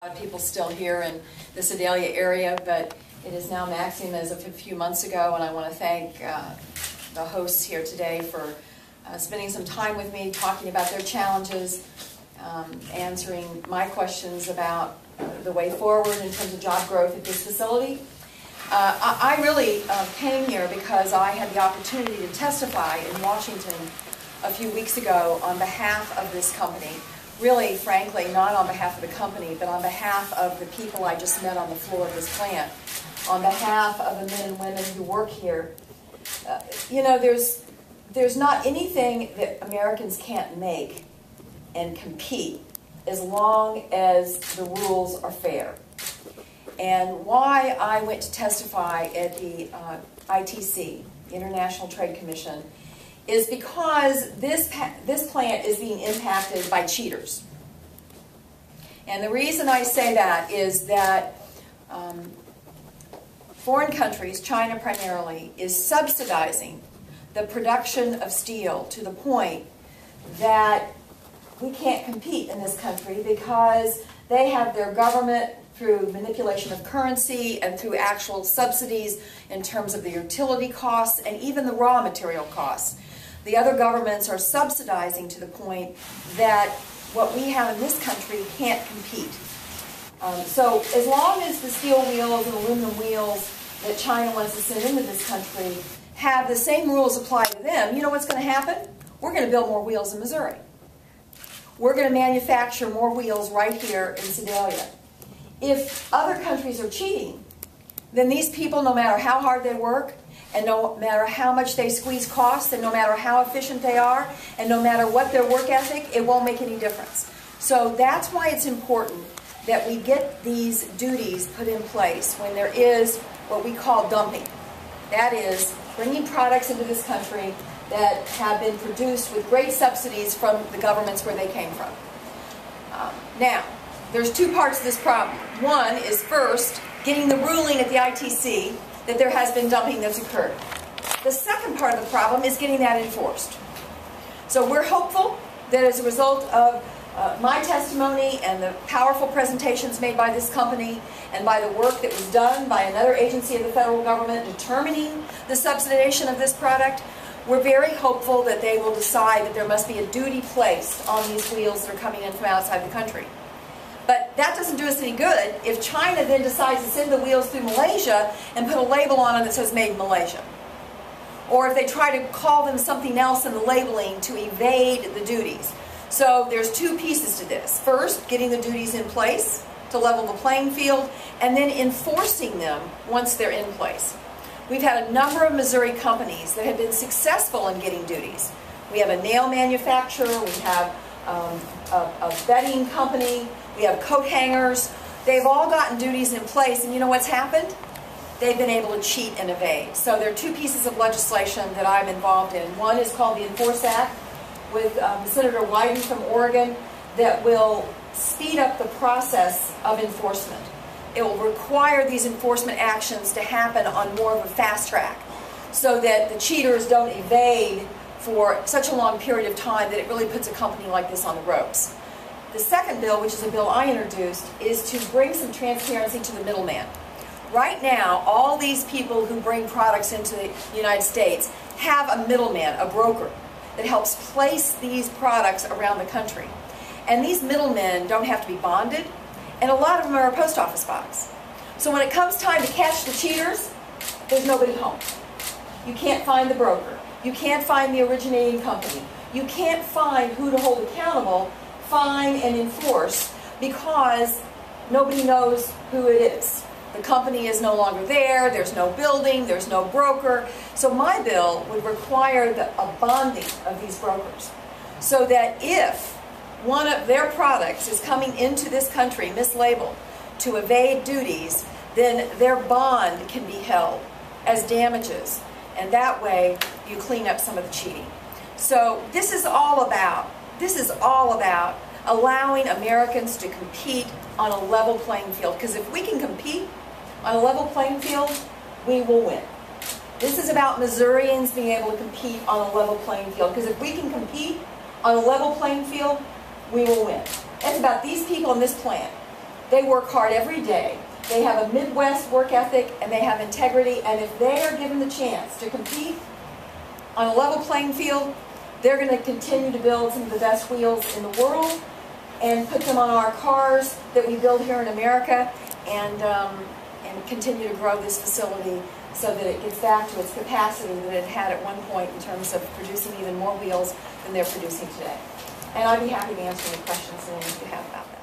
A lot of people still here in the Sedalia area, but it is now Maxiom as of a few months ago, and I want to thank the hosts here today for spending some time with me, talking about their challenges, answering my questions about the way forward in terms of job growth at this facility. I really came here because I had the opportunity to testify in Washington a few weeks ago on behalf of this company. Really, frankly, not on behalf of the company, but on behalf of the people I just met on the floor of this plant, on behalf of the men and women who work here. You know, there's not anything that Americans can't make and compete as long as the rules are fair. And why I went to testify at the ITC, the International Trade Commission, is because this plant is being impacted by cheaters. And the reason I say that is that foreign countries, China primarily, is subsidizing the production of steel to the point that we can't compete in this country because they have their government through manipulation of currency and through actual subsidies in terms of the utility costs and even the raw material costs. The other governments are subsidizing to the point that what we have in this country can't compete. So as long as the steel wheels and aluminum wheels that China wants to send into this country have the same rules applied to them, you know what's going to happen? We're going to build more wheels in Missouri. We're going to manufacture more wheels right here in Sedalia. If other countries are cheating, then these people, no matter how hard they work, and no matter how much they squeeze costs, and no matter how efficient they are, and no matter what their work ethic, it won't make any difference. So that's why it's important that we get these duties put in place when there is what we call dumping. That is, bringing products into this country that have been produced with great subsidies from the governments where they came from. Now, there's two parts to this problem. One is first, getting the ruling at the ITC that there has been dumping that's occurred. The second part of the problem is getting that enforced. So we're hopeful that as a result of my testimony and the powerful presentations made by this company and by the work that was done by another agency of the federal government determining the subsidization of this product, we're very hopeful that they will decide that there must be a duty placed on these wheels that are coming in from outside the country. But that doesn't do us any good if China then decides to send the wheels through Malaysia and put a label on them that says made in Malaysia. Or if they try to call them something else in the labeling to evade the duties. So there's two pieces to this. First, getting the duties in place to level the playing field, and then enforcing them once they're in place. We've had a number of Missouri companies that have been successful in getting duties. We have a nail manufacturer, we have a bedding company, we have coat hangers. They've all gotten duties in place, and you know what's happened? They've been able to cheat and evade. So there are two pieces of legislation that I'm involved in. One is called the Enforce Act with Senator Wyden from Oregon that will speed up the process of enforcement. It will require these enforcement actions to happen on more of a fast track so that the cheaters don't evade for such a long period of time that it really puts a company like this on the ropes. The second bill, which is a bill I introduced, is to bring some transparency to the middleman. Right now, all these people who bring products into the United States have a middleman, a broker, that helps place these products around the country. And these middlemen don't have to be bonded, and a lot of them are a post office box. So when it comes time to catch the cheaters, there's nobody home. You can't find the broker. You can't find the originating company. You can't find who to hold accountable, fine, and enforce because nobody knows who it is. The company is no longer there, there's no building, there's no broker. So my bill would require a bonding of these brokers so that if one of their products is coming into this country mislabeled to evade duties, then their bond can be held as damages. And that way you clean up some of the cheating. So this is all about allowing Americans to compete on a level playing field. Because if we can compete on a level playing field, we will win. This is about Missourians being able to compete on a level playing field. Because if we can compete on a level playing field, we will win. It's about these people in this plant They work hard every day. They have a Midwest work ethic, and they have integrity, and if they are given the chance to compete on a level playing field, they're going to continue to build some of the best wheels in the world and put them on our cars that we build here in America, and continue to grow this facility so that it gets back to its capacity that it had at one point in terms of producing even more wheels than they're producing today. And I'd be happy to answer any questions that any of you have about that.